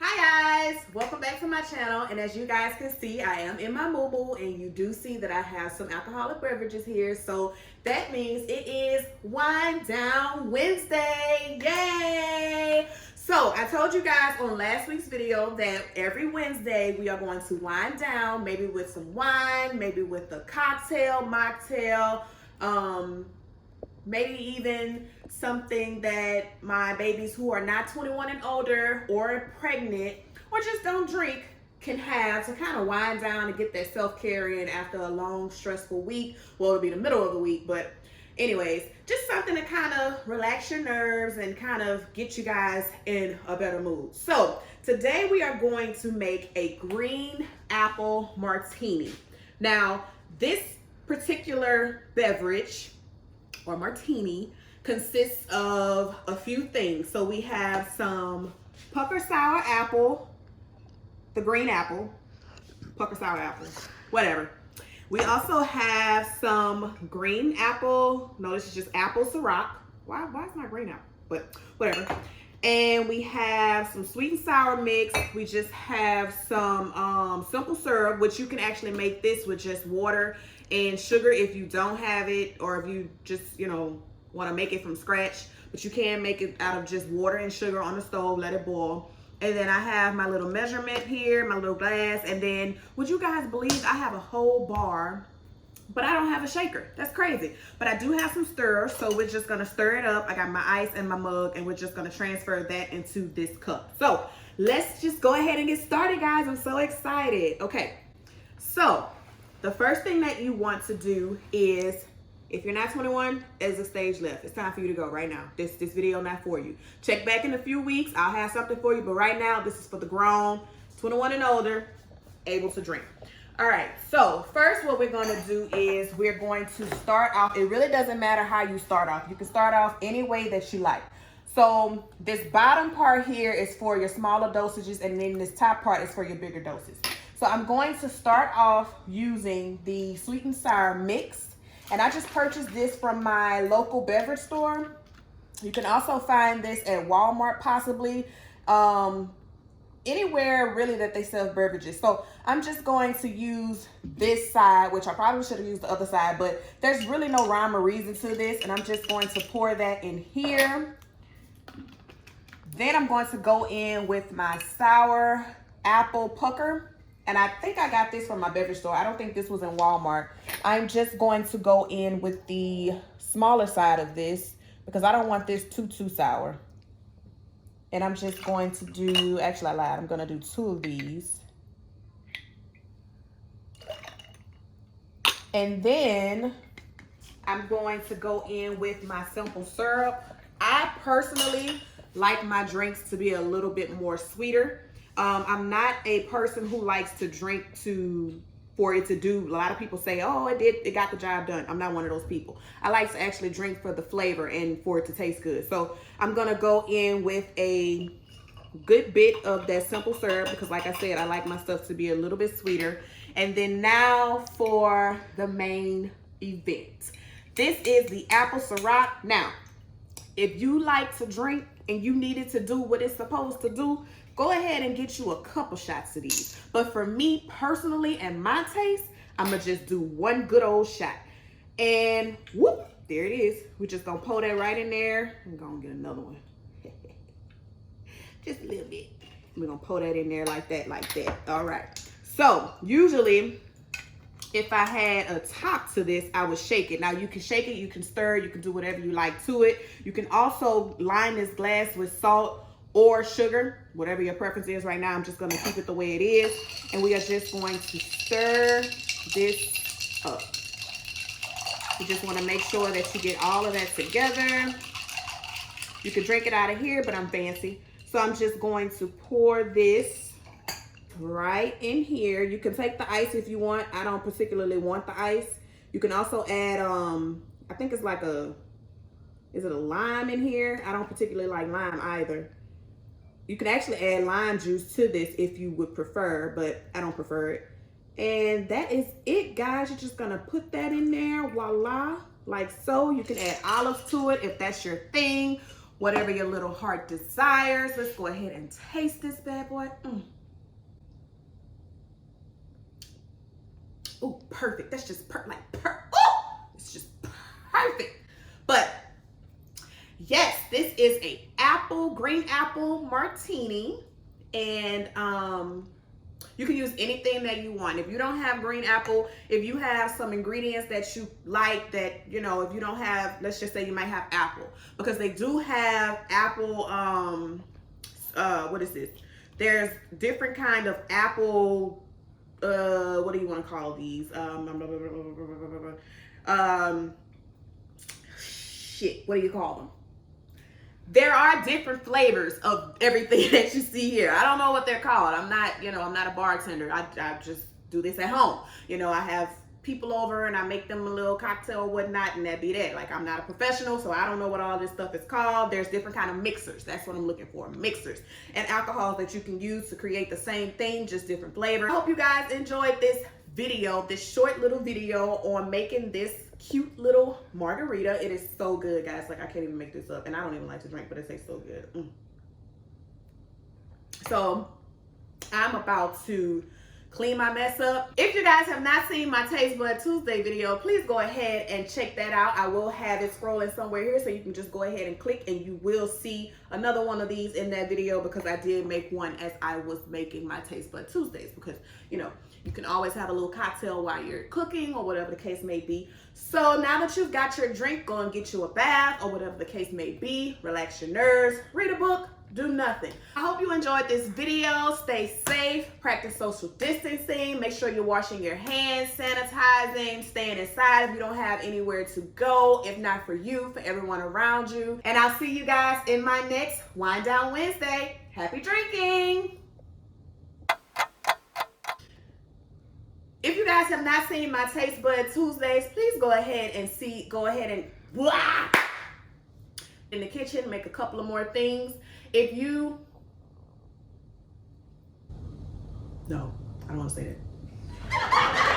Hi guys, welcome back to my channel, and as you guys can see, I am in my moo and you do see that I have some alcoholic beverages here, so that means it is Wind Down Wednesday. Yay! So I told you guys on last week's video that every Wednesday we are going to wind down, maybe with some wine, maybe with a cocktail, mocktail, maybe even something that my babies who are not 21 and older or pregnant or just don't drink can have to kind of wind down and get their self-care in after a long, stressful week. Well, it'll be the middle of the week, but anyways, just something to kind of relax your nerves and kind of get you guys in a better mood. So today we are going to make a green apple martini. Now, this particular beverage or martini consists of a few things. So we have some pucker sour apple, the green apple, pucker sour apple, whatever. We also have some green apple. No, this is just apple CIROC. Why is not green apple? But whatever. And we have some sweet and sour mix. We just have some simple syrup, which you can actually make this with just water and sugar if you don't have it, or if you just, want to make it from scratch. But you can make it out of just water and sugar on the stove, let it boil. And then I have my little measurement here, my little glass. And then, would you guys believe I have a whole bar, but I don't have a shaker? That's crazy. But I do have some stirrers, so we're just gonna stir it up. I got my ice and my mug, and we're just gonna transfer that into this cup. So let's just go ahead and get started, guys. I'm so excited. Okay, so the first thing that you want to do is, if you're not 21, there's a stage left. It's time for you to go right now. This video not for you. Check back in a few weeks. I'll have something for you, but right now this is for the grown, 21 and older, able to drink. All right, so first what we're going to do is we're going to start off. It really doesn't matter how you start off. You can start off any way that you like. So this bottom part here is for your smaller dosages, and then this top part is for your bigger doses. So I'm going to start off using the sweet and sour mix. And I just purchased this from my local beverage store. You can also find this at Walmart, possibly. Anywhere really that they sell beverages. So I'm just going to use this side, which I probably should have used the other side, but there's really no rhyme or reason to this. And I'm just going to pour that in here. Then I'm going to go in with my sour apple pucker. And I think I got this from my beverage store. I don't think this was in Walmart. I'm just going to go in with the smaller side of this because I don't want this too sour. And I'm just going to do, actually I lied, I'm gonna do 2 of these. And then I'm going to go in with my simple syrup. I personally like my drinks to be a little bit more sweeter. I'm not a person who likes to drink for it to do. A lot of people say, oh, it got the job done. I'm not one of those people. I like to actually drink for the flavor and for it to taste good. So I'm gonna go in with a good bit of that simple syrup because, like I said, I like my stuff to be a little bit sweeter. And then now for the main event. This is the apple CIROC. Now, if you like to drink and you need it to do what it's supposed to do, go ahead and get you a couple shots of these. But for me personally and my taste, I'm gonna just do 1 good old shot. And whoop, there it is. We're just gonna pour that right in there. I'm gonna get another one. Just a little bit. We're gonna pour that in there like that, like that. All right. So usually, if I had a top to this, I would shake it. Now you can shake it, you can stir, you can do whatever you like to it. You can also line this glass with salt or sugar, whatever your preference is. Right now, I'm just gonna keep it the way it is. And we are just going to stir this up. You just wanna make sure that you get all of that together. You can drink it out of here, but I'm fancy. So I'm just going to pour this right in here. You can take the ice if you want. I don't particularly want the ice. You can also add, I think it's like is it a lime in here? I don't particularly like lime either. You can actually add lime juice to this if you would prefer, but I don't prefer it. And that is it, guys. You're just gonna put that in there, voila, like so. You can add olives to it if that's your thing, whatever your little heart desires. Let's go ahead and taste this bad boy. Oh, perfect. That's just it's just perfect. But yes, this is a green apple martini, and you can use anything that you want. If you don't have green apple, if you have some ingredients that you like that, you know, if you don't have, let's just say you might have apple, because they do have apple, what is this? There's different kind of apple, what do you want to call these? Shit, what do you call them? There are different flavors of everything that you see here. I don't know what they're called. I'm not, you know, I'm not a bartender. I just do this at home. You know, I have people over and I make them a little cocktail or whatnot, and that be that. Like, I'm not a professional, so I don't know what all this stuff is called. There's different kind of mixers. That's what I'm looking for, mixers. And alcohols that you can use to create the same thing, just different flavors. I hope you guys enjoyed this video, this short little video on making this cute little margarita. It is so good, guys. Like, I can't even make this up, and I don't even like to drink, but it tastes so good. So I'm about to clean my mess up. If you guys have not seen my Taste Bud Tuesday video, please go ahead and check that out. I will have it scrolling somewhere here, so you can just go ahead and click and you will see another one of these in that video, because I did make one as I was making my Taste Bud Tuesdays, because, you know, you can always have a little cocktail while you're cooking or whatever the case may be. So now that you've got your drink, go and get you a bath or whatever the case may be. Relax your nerves, read a book, do nothing. I hope you enjoyed this video. Stay safe, practice social distancing, make sure you're washing your hands, sanitizing, staying inside if you don't have anywhere to go, if not for you, for everyone around you. And I'll see you guys in my next Wind Down Wednesday. Happy drinking! If you guys have not seen my Taste Bud Tuesdays, please go ahead and in the kitchen, make a couple of more things. No, I don't want to say that.